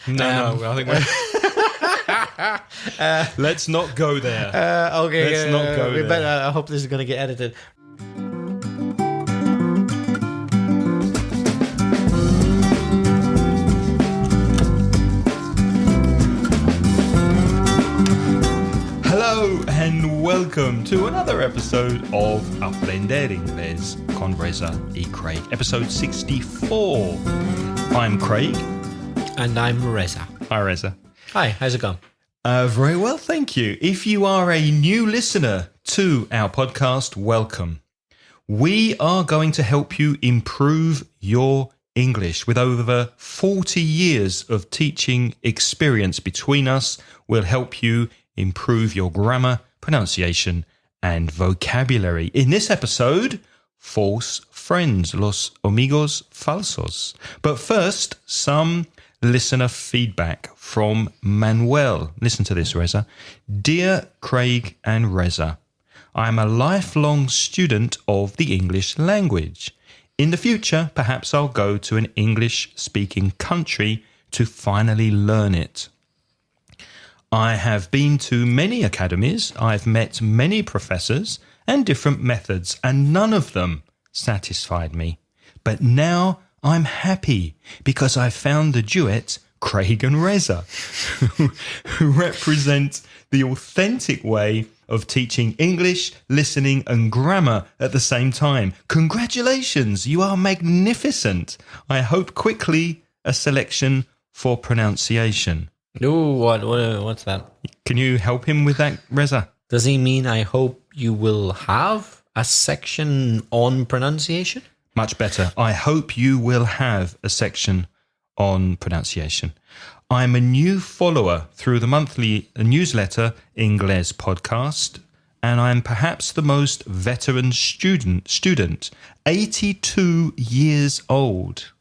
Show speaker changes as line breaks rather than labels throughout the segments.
No, I think let's not go there.
Okay,
let's not go there.
Better, I hope this is going to get edited.
Hello and welcome to another episode of Aprender Inglés con Reza y Craig, episode 64. I'm Craig.
And I'm Reza.
Hi, Reza.
Hi, how's it going?
Very well, thank you. If you are a new listener to our podcast, welcome. We are going to help you improve your English. With over 40 years of teaching experience between us, we'll help you improve your grammar, pronunciation, and vocabulary. In this episode, false friends, los amigos falsos. But first, some listener feedback from Manuel. Listen to this, Reza. Dear Craig and Reza, I'm a lifelong student of the English language. In the future, perhaps I'll go to an English-speaking country to finally learn it. I have been to many academies, I've met many professors and different methods, and none of them satisfied me. But now I'm happy because I found the duet Craig and Reza, who represent the authentic way of teaching English, listening and grammar at the same time. Congratulations, you are magnificent. I hope quickly a selection for pronunciation.
Ooh, what's that?
Can you help him with that, Reza?
Does he mean I hope you will have a section on pronunciation?
Much better. I hope you will have a section on pronunciation. I'm a new follower through the monthly newsletter Inglés podcast, and I'm perhaps the most veteran student, 82 years old.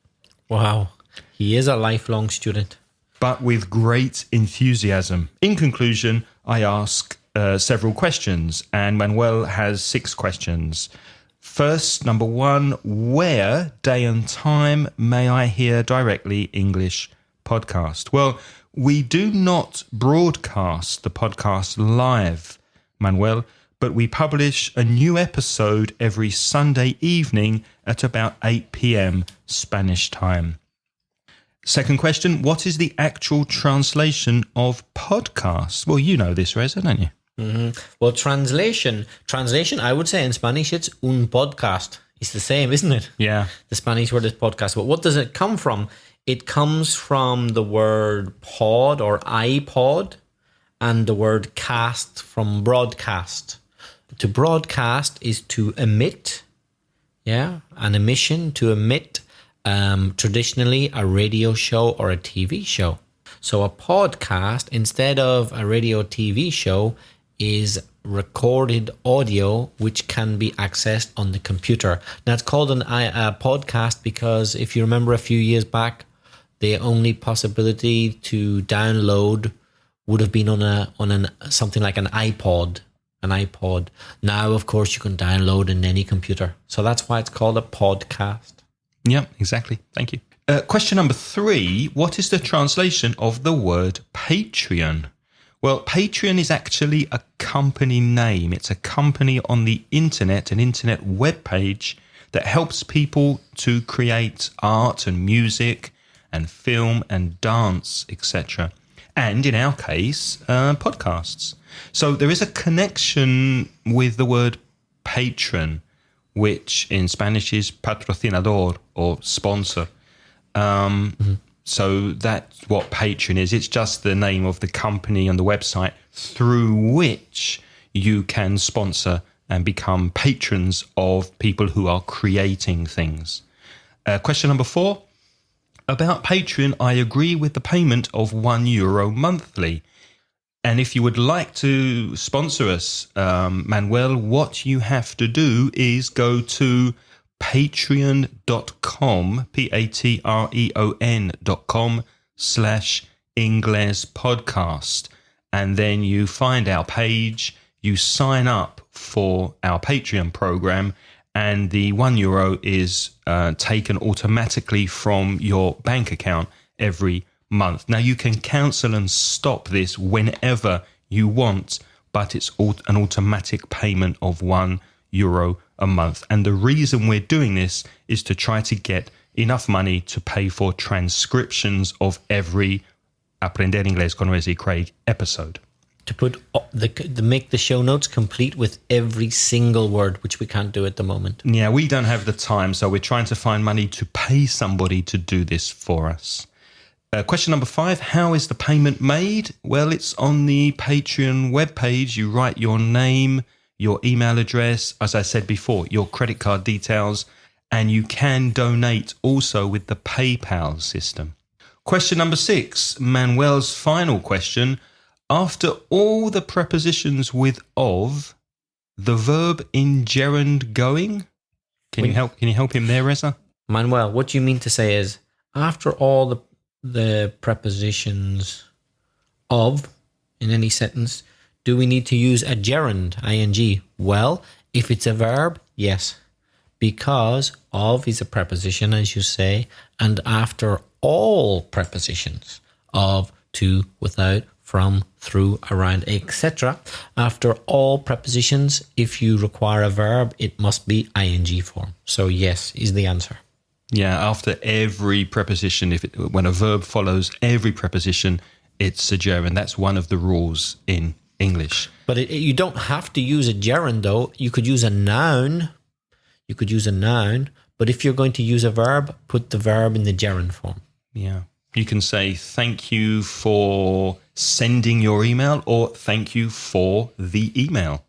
Wow, he is a lifelong student.
But with great enthusiasm. In conclusion, I ask several questions, and Manuel has 6 questions. First, number 1, where, day and time, may I hear directly English podcast? Well, we do not broadcast the podcast live, Manuel, but we publish a new episode every Sunday evening at about 8 p.m. Spanish time. Second question, what is the actual translation of podcast? Well, you know this, Reza, don't you?
Mm-hmm. Well, translation, I would say in Spanish, it's un podcast. It's the same, isn't it?
Yeah.
The Spanish word is podcast. But what does it come from? It comes from the word pod or iPod and the word cast from broadcast. To broadcast is to emit, an emission, to emit. Traditionally a radio show or a TV show. So a podcast, instead of a radio TV show, is recorded audio which can be accessed on the computer. Now it's called a podcast because if you remember a few years back, the only possibility to download would have been on something like an iPod. Now, of course, you can download in any computer. So that's why it's called a podcast.
Yeah, exactly. Thank you. Question number 3. What is the translation of the word Patreon? Well, Patreon is actually a company name. It's a company on the internet, an internet web page that helps people to create art and music and film and dance, etc. And in our case, podcasts. So there is a connection with the word patron, which in Spanish is patrocinador or sponsor. So that's what Patreon is. It's just the name of the company on the website through which you can sponsor and become patrons of people who are creating things. Question number 4. About Patreon, I agree with the payment of €1 monthly. And if you would like to sponsor us, Manuel, what you have to do is go to patreon.com, patreon.com/Inglés podcast. And then you find our page, you sign up for our Patreon program, and the €1 is taken automatically from your bank account every month. Now, you can cancel and stop this whenever you want, but it's an automatic payment of €1 a month. And the reason we're doing this is to try to get enough money to pay for transcriptions of every Aprender Inglés con Reza y Craig episode.
To put to make the show notes complete with every single word, which we can't do at the moment.
Yeah, we don't have the time, so we're trying to find money to pay somebody to do this for us. Question number 5, how is the payment made? Well, it's on the Patreon webpage. You write your name, your email address, as I said before, your credit card details, and you can donate also with the PayPal system. Question number 6, Manuel's final question. After all the prepositions with of, the verb in gerund going. Can you help him there, Reza?
Manuel, what you mean to say is after all the prepositions of in any sentence, do we need to use a gerund, ing? Well, if it's a verb, yes, because of is a preposition, as you say, and after all prepositions of, to, without, from, through, around, etc. After all prepositions, if you require a verb, it must be ing form. So yes is the answer.
Yeah, after every preposition, when a verb follows every preposition, it's a gerund. That's one of the rules in English.
But you don't have to use a gerund, though. You could use a noun. But if you're going to use a verb, put the verb in the gerund form.
Yeah. You can say thank you for sending your email or thank you for the email.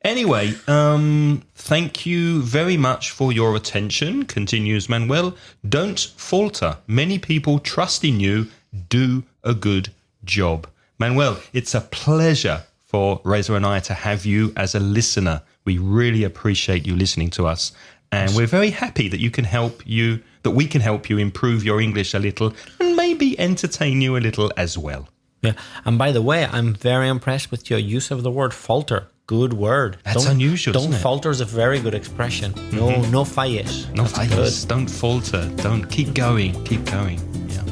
Anyway, thank you very much for your attention, continues Manuel. Don't falter. Many people trust in you. Do a good job. Manuel, it's a pleasure for Reza and I to have you as a listener. We really appreciate you listening to us. And we're very happy that we can help you improve your English a little and maybe entertain you a little as well.
Yeah. And by the way, I'm very impressed with your use of the word falter. Good word.
That's unusual,
Don't
isn't it?
falter is a very good expression. No falles.
No falles. Don't falter. Don't keep going. Keep going. Yeah.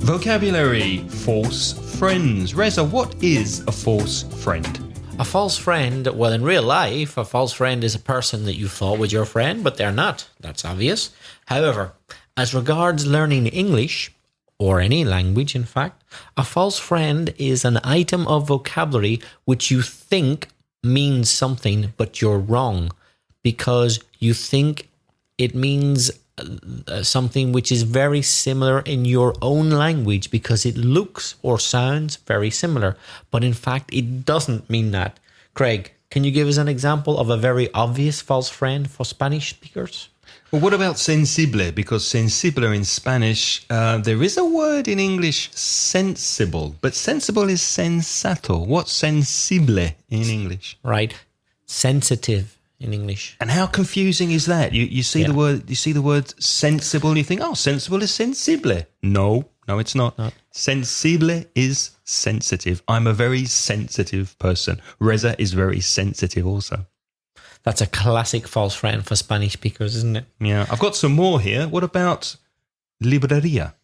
Vocabulary, false friends. Reza, what is a false friend?
A false friend, well, in real life, a false friend is a person that you thought was your friend, but they're not. That's obvious. However, as regards learning English, or any language, in fact, a false friend is an item of vocabulary which you think means something, but you're wrong because you think it means something which is very similar in your own language because it looks or sounds very similar. But in fact, it doesn't mean that. Craig, can you give us an example of a very obvious false friend for Spanish speakers?
Well, what about sensible? Because sensible in Spanish, there is a word in English, sensible, but sensible is sensato. What's sensible in English?
Right. Sensitive in English.
And how confusing is that? You see the word sensible and you think, oh, sensible is sensible. No, it's not.
No.
Sensible is sensitive. I'm a very sensitive person. Reza is very sensitive also.
That's a classic false friend for Spanish speakers, isn't it?
Yeah. I've got some more here. What about librería?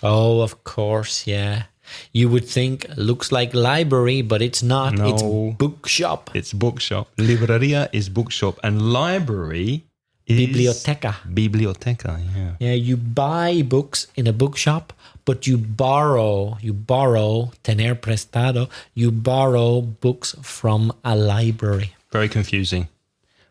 Oh, of course, yeah. You would think looks like library, but it's not.
No.
It's bookshop.
It's bookshop. Librería is bookshop. And library is...
Biblioteca.
Biblioteca, yeah.
Yeah, you buy books in a bookshop, but you borrow, tener prestado, you borrow books from a library.
Very confusing.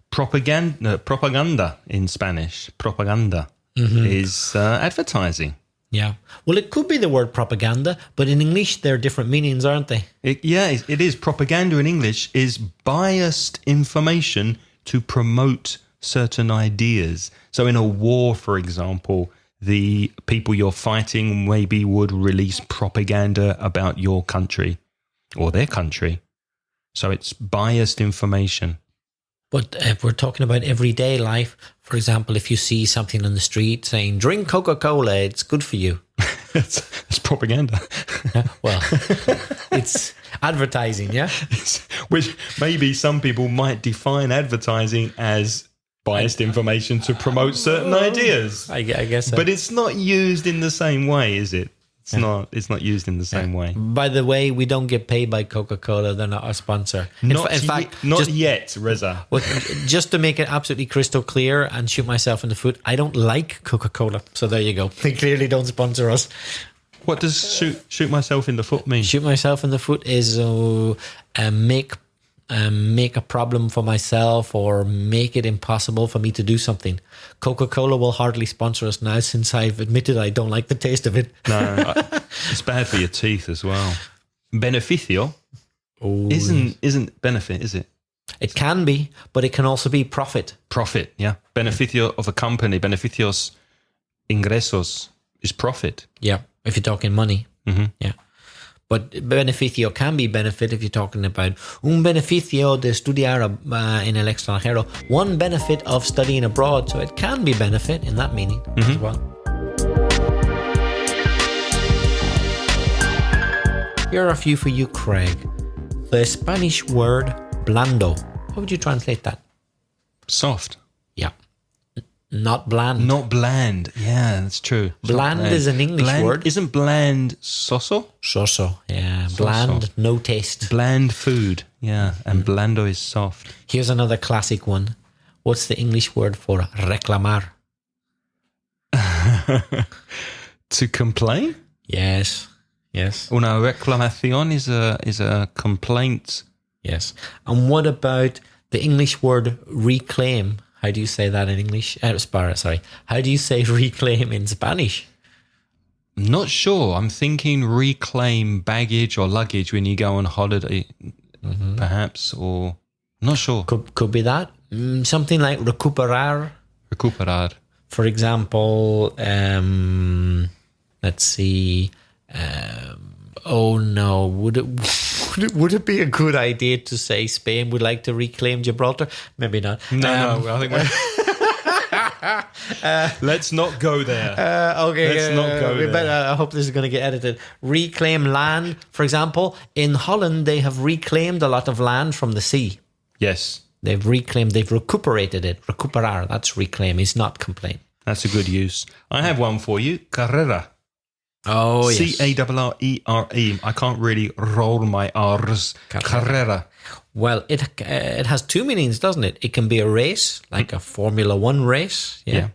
Propaganda in Spanish. Propaganda is advertising.
Yeah. Well, it could be the word propaganda, but in English, there are different meanings, aren't they?
It is. Propaganda in English is biased information to promote certain ideas. So in a war, for example, the people you're fighting maybe would release propaganda about your country or their country. So it's biased information.
But if we're talking about everyday life, for example, if you see something on the street saying, drink Coca-Cola, it's good for you.
It's propaganda.
Well, it's advertising, yeah?
Which maybe some people might define advertising as biased information to promote certain ideas.
I guess so.
But it's not used in the same way, is it? It's not used in the same way.
By the way, we don't get paid by Coca-Cola. They're not our sponsor.
Not yet, Reza.
Well, just to make it absolutely crystal clear and shoot myself in the foot, I don't like Coca-Cola. So there you go. They clearly don't sponsor us.
What does shoot myself in the foot mean?
Shoot myself in the foot is make a problem for myself or make it impossible for me to do something. Coca-Cola will hardly sponsor us now since I've admitted I don't like the taste of it.
No, it's bad for your teeth as well. Beneficio isn't benefit, is it?
It can be, but it can also be profit.
Profit, yeah. Beneficio of a company, beneficios, ingresos is profit.
Yeah, if you're talking money.
Mm-hmm.
Yeah. But beneficio can be benefit if you're talking about un beneficio de estudiar en el extranjero. One benefit of studying abroad. So it can be benefit in that meaning as well. Here are a few for you, Craig. The Spanish word blando. How would you translate that?
Soft.
Yeah. Not bland.
Not bland. Yeah, that's true.
Bland is an English word.
Isn't bland soso?
Soso, yeah. Bland, no taste.
Bland food, yeah. And blando is soft.
Here's another classic one. What's the English word for reclamar?
To complain?
Yes.
Una reclamación is a complaint.
Yes. And what about the English word reclaim? How do you say that in English? Sorry. How do you say reclaim in Spanish?
Not sure. I'm thinking reclaim baggage or luggage when you go on holiday, perhaps, or not sure.
Could be that. Something like recuperar.
Recuperar.
For example, let's see. Oh no, would it be a good idea to say Spain would like to reclaim Gibraltar? Maybe not.
No, I think let's not go there.
Okay,
let's not go there.
I hope this is going to get edited. Reclaim land, for example, in Holland they have reclaimed a lot of land from the sea.
Yes,
they've recuperated it. Recuperar, that's reclaim. It's not complain.
That's a good use. I have one for you. Carrera.
Oh, yes.
Carrere. I can't really roll my R's. Carrera.
Well, it has two meanings, doesn't it? It can be a race, like a Formula 1 race. Yeah.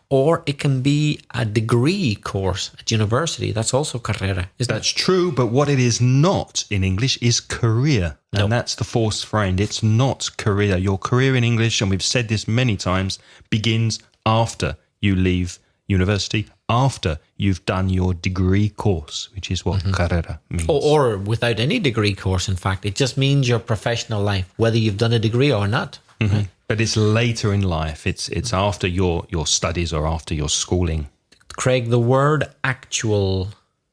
Or it can be a degree course at university. That's also carrera, isn't it?
That's true, but what it is not in English is career. And that's the forced friend. It's not career. Your career in English, and we've said this many times, begins after you leave university, after you've done your degree course, which is what carrera means.
Or without any degree course, in fact. It just means your professional life, whether you've done a degree or not. Right?
But it's later in life. It's after your studies or after your schooling.
Craig, the word actual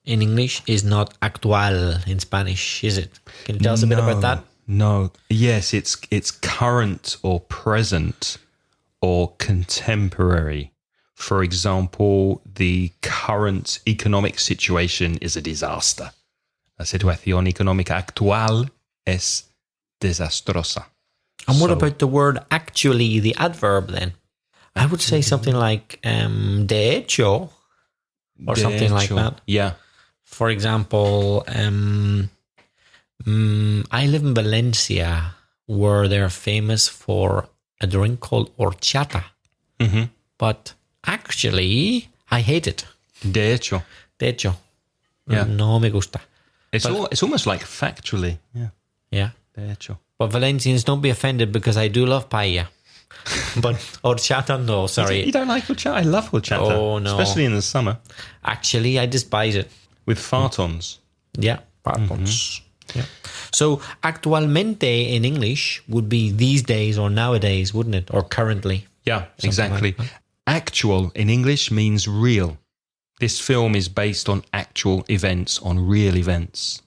in English is not actual in Spanish, is it? Can you tell us a bit about that?
No. Yes, it's current or present or contemporary. For example, the current economic situation is a disaster. La situación económica actual es desastrosa.
And what about the word actually, the adverb then? I would say something like de hecho or something like that.
Yeah.
For example, I live in Valencia, where they're famous for a drink called horchata. But actually, I hate it.
De hecho.
De hecho.
Yeah.
No me gusta.
It's almost like factually. Yeah.
Yeah.
De hecho.
But Valencians, don't be offended because I do love paella. But horchata, no, sorry.
You don't like horchata? I love horchata.
Oh, no.
Especially in the summer.
Actually, I despise it.
With fartons.
Yeah, fartons. Yeah. So, actualmente in English would be these days or nowadays, wouldn't it? Or currently.
Yeah, exactly. Like actual in English means real. This film is based on actual events, on real events.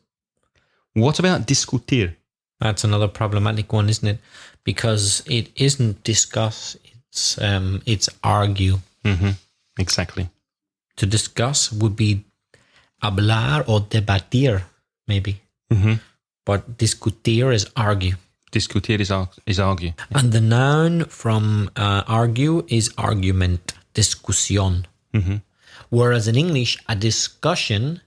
What about discutir?
That's another problematic one, isn't it? Because it isn't discuss, it's argue.
Exactly.
To discuss would be hablar or debatir, maybe. But discutir is argue.
Discutir is argue.
And the noun from argue is argument, discusión.
Mm-hmm.
Whereas in English, a discussion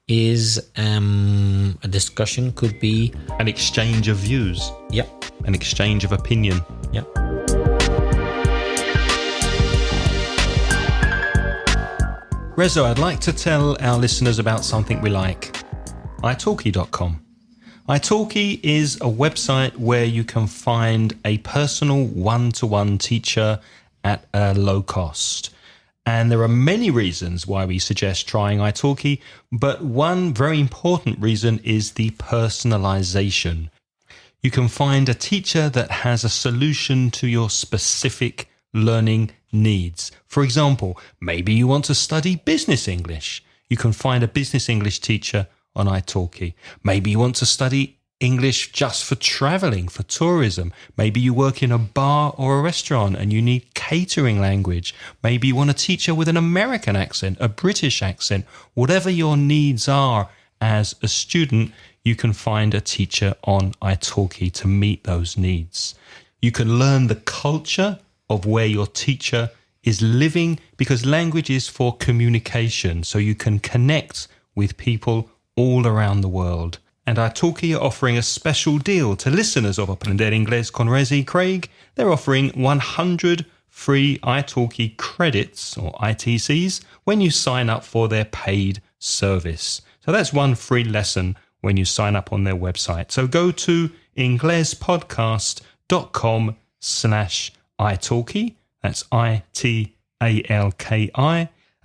is a discussion could be
An exchange of views.
Yep.
An exchange of opinion.
Yep.
Rezo, I'd like to tell our listeners about something we like. italki.com. italki is a website where you can find a personal one-to-one teacher at a low cost. And there are many reasons why we suggest trying italki, but one very important reason is the personalization. You can find a teacher that has a solution to your specific learning needs. For example, maybe you want to study business English. You can find a business English teacher on italki. Maybe you want to study English just for traveling, for tourism. Maybe you work in a bar or a restaurant and you need catering language. Maybe you want a teacher with an American accent, a British accent. Whatever your needs are as a student, you can find a teacher on italki to meet those needs. You can learn the culture of where your teacher is living, because language is for communication, so you can connect with people all around the world. And italki are offering a special deal to listeners of Aprender Inglés con Rezi Craig. They're offering 100 free italki credits, or ITCs, when you sign up for their paid service. So that's one free lesson when you sign up on their website. So go to inglespodcast.com/italki. That's ITALKI.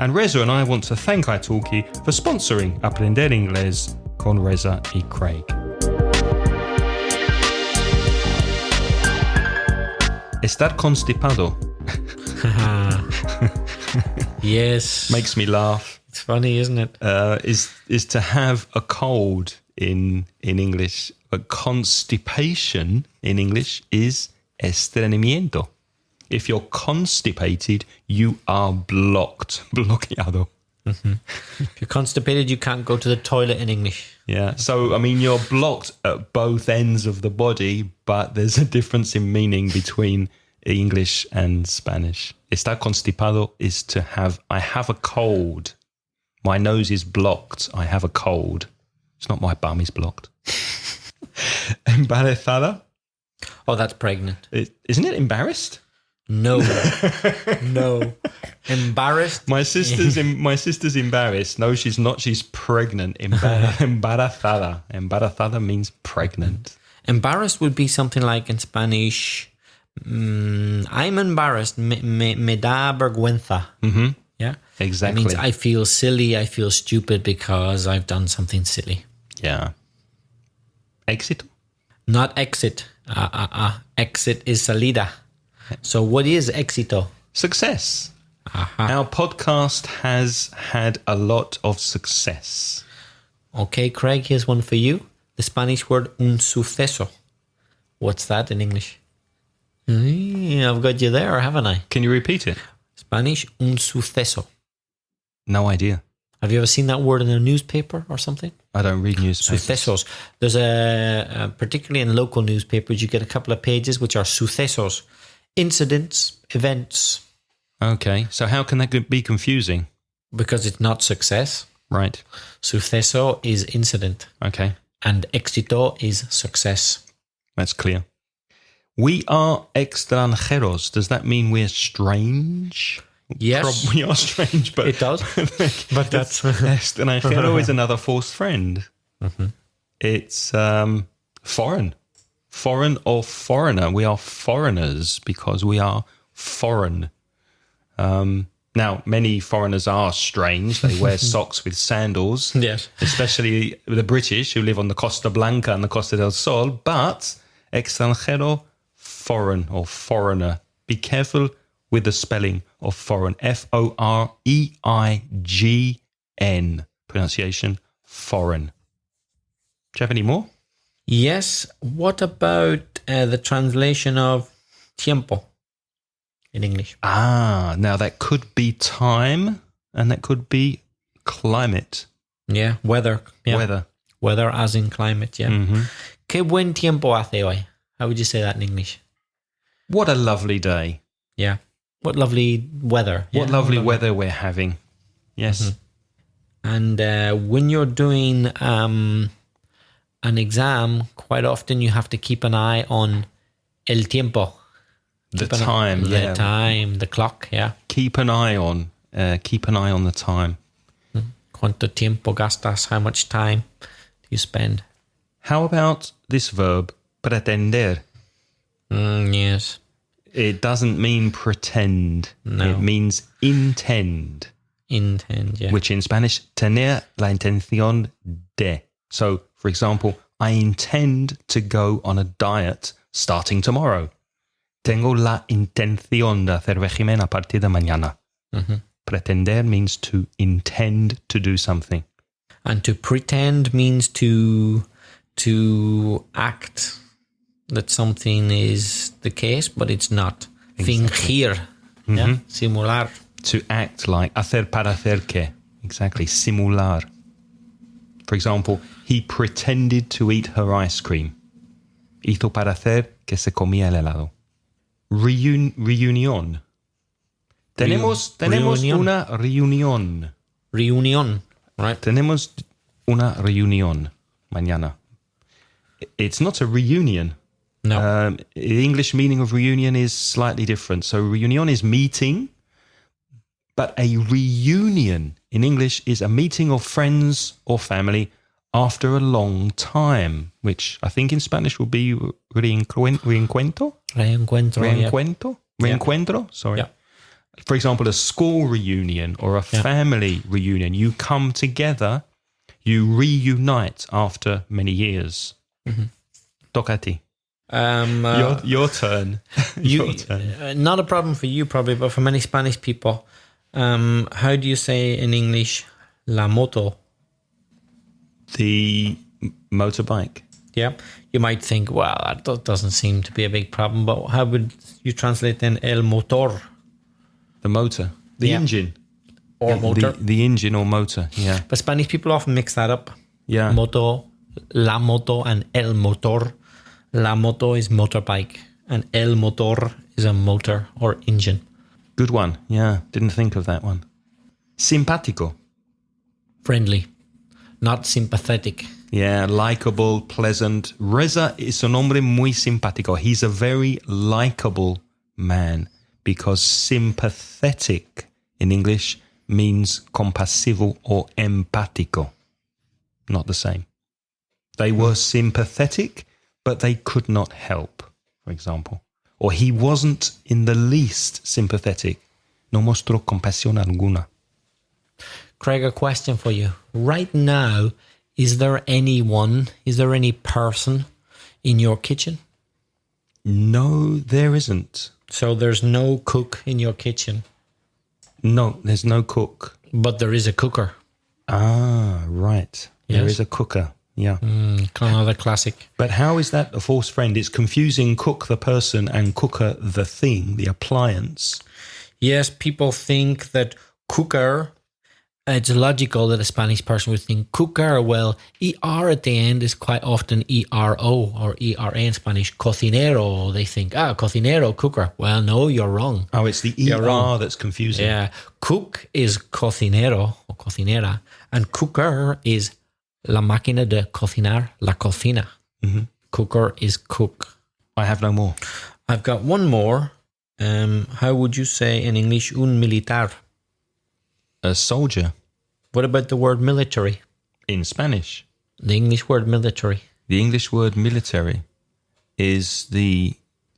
And Reza and I want to thank italki for sponsoring Aprender Inglés con Reza y Craig. Estar constipado.
Yes.
Makes me laugh.
It's funny, isn't it?
Is to have a cold in English. But constipation in English is estreñimiento. If you're constipated, you are blocked. Bloqueado.
Mm-hmm. If you're constipated, you can't go to the toilet in English.
Yeah. So, I mean, you're blocked at both ends of the body, but there's a difference in meaning between English and Spanish. Estar constipado is to have, I have a cold. My nose is blocked. I have a cold. It's not my bum is blocked. Embarazada.
Oh, that's pregnant.
Isn't it embarrassed?
No. No. Embarrassed?
My sister's embarrassed. No, she's not. She's pregnant. Embarazada. Embarazada means pregnant.
Embarrassed would be something like in Spanish, I'm embarrassed. Me da vergüenza.
Mm-hmm.
Yeah?
Exactly.
That means I feel silly, I feel stupid because I've done something silly.
Yeah. Éxito?
Not exit. Exit is salida. So what is éxito?
Success.
Aha.
Our podcast has had a lot of success.
Okay, Craig, here's one for you. The Spanish word un suceso. What's that in English? I've got you there, haven't I?
Can you repeat it?
Spanish, un suceso.
No idea.
Have you ever seen that word in a newspaper or something?
I don't read newspapers.
Sucesos. There's particularly in local newspapers, you get a couple of pages which are sucesos. Incidents, events.
Okay, so how can that be confusing?
Because it's not success.
Right.
Suceso is incident.
Okay.
And éxito is success.
That's clear. We are extranjeros. Does that mean we're strange?
Yes.
We are strange, but...
It does. But that's...
Extranjero is another forced friend.
Mm-hmm.
It's foreign. Foreign or foreigner. We are foreigners because we are foreign. Now, many foreigners are strange. They wear socks with sandals.
Yes.
Especially the British who live on the Costa Blanca and the Costa del Sol. But extranjero, foreign or foreigner. Be careful with the spelling of foreign. F-O-R-E-I-G-N. Pronunciation, foreign. Do you have any more?
Yes. What about the translation of tiempo in English?
Now that could be time and that could be climate.
Yeah, weather. Yeah.
Weather.
Weather as in climate, yeah.
Mm-hmm.
¿Qué buen tiempo hace hoy? How would you say that in English?
What a lovely day.
Yeah. What lovely weather.
What lovely weather we're having. Yes.
And when you're doing an exam, quite often you have to keep an eye on el tiempo.
The time,
The time, the clock, yeah.
Keep an eye on the time.
Cuánto tiempo gastas? How much time do you spend?
How about this verb, pretender?
Yes.
It doesn't mean pretend.
No.
It means intend.
Intend, yeah.
Which in Spanish, tener la intención de. So, for example, I intend to go on a diet starting tomorrow. Tengo la intención de hacer régimen a partir de mañana. Pretender means to intend to do something.
And to pretend means to act that something is the case, but it's not.
Exactly.
Fingir. Yeah? Simular.
To act like, hacer para hacer que. Exactly, simular. For example, he pretended to eat her ice cream. Hizo para hacer que se comía el helado. Reunión. Tenemos
reunión.
una reunión.
Reunión, right?
Tenemos una reunión mañana. It's not a reunion.
No.
The English meaning of reunion is slightly different. So reunion is meeting, but a reunion in English is a meeting of friends or family after a long time, which I think in Spanish will be reencuentro. Reencuentro, sorry.
Yeah.
For example, a school reunion or a family reunion. You come together, you reunite after many years. Toca a ti. Your turn. Your turn.
Not a problem for you probably, but for many Spanish people. How do you say in English la moto?
The motorbike.
Yeah. You might think, well, that doesn't seem to be a big problem, but how would you translate then el motor?
The motor. The engine.
Or motor.
The engine or motor, yeah.
But Spanish people often mix that up.
Yeah.
Moto, la moto, and el motor. La moto is motorbike, and el motor is a motor or engine.
Good one, yeah. Didn't think of that one. Simpático.
Friendly, not sympathetic.
Yeah, likable, pleasant. Reza es un hombre muy simpático. He's a very likable man because sympathetic in English means compasivo or empático. Not the same. They were sympathetic, but they could not help, for example. Or he wasn't in the least sympathetic. No mostró compasión alguna.
Craig, a question for you. Right now, is there any person in your kitchen?
No, there isn't.
So there's no cook in your kitchen?
No, there's no cook.
But there is a cooker.
Ah, right. There is a cooker. Yeah.
Another classic.
But how is that a false friend? It's confusing cook the person and cooker the thing, the appliance.
Yes, people think that cooker, it's logical that a Spanish person would think cooker. Well, ER at the end is quite often ERO or ERA in Spanish. Cocinero. They think, cocinero, cooker. Well, no, you're wrong.
Oh, it's the ER that's confusing.
Yeah. Cook is cocinero or cocinera, and cooker is la máquina de cocinar, la cocina. Cooker is cook.
I have no more.
I've got one more. How would you say in English un militar?
A soldier.
What about the word military?
In Spanish.
The English word military.
The English word military is the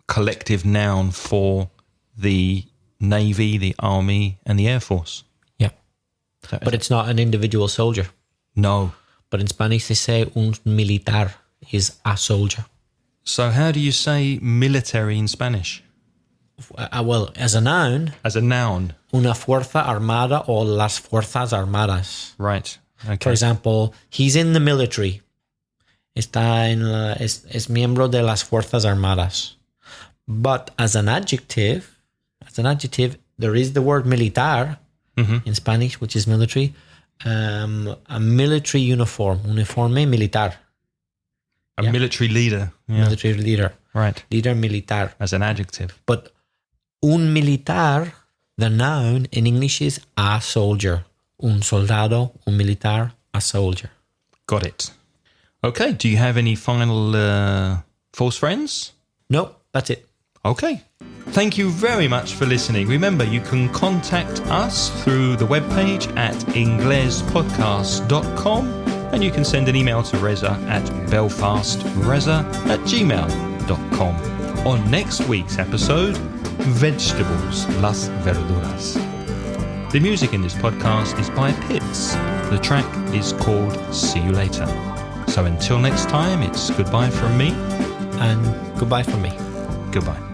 collective noun for the Navy, the Army, and the Air Force.
Yeah. But it's not an individual soldier.
No.
But in Spanish, they say un militar is a soldier.
So how do you say military in Spanish?
Well, as a noun.
As a noun.
Una fuerza armada o las fuerzas armadas.
Right. Okay.
For example, he's in the military. Es miembro de las fuerzas armadas. But as an adjective, there is the word militar in Spanish, which is military. A military uniform, uniforme militar.
A military leader. Yeah.
Military leader.
Right.
Líder militar.
As an adjective.
But un militar, the noun in English is a soldier. Un soldado, un militar, a soldier.
Got it. Okay. Do you have any final false friends?
No, that's it.
Okay. Thank you very much for listening. Remember, you can contact us through the webpage at inglespodcast.com and you can send an email to Reza at belfastreza@gmail.com. On next week's episode, vegetables, las verduras. The music in this podcast is by Pitts. The track is called See You Later. So until next time, it's goodbye from me.
And goodbye from me.
Goodbye.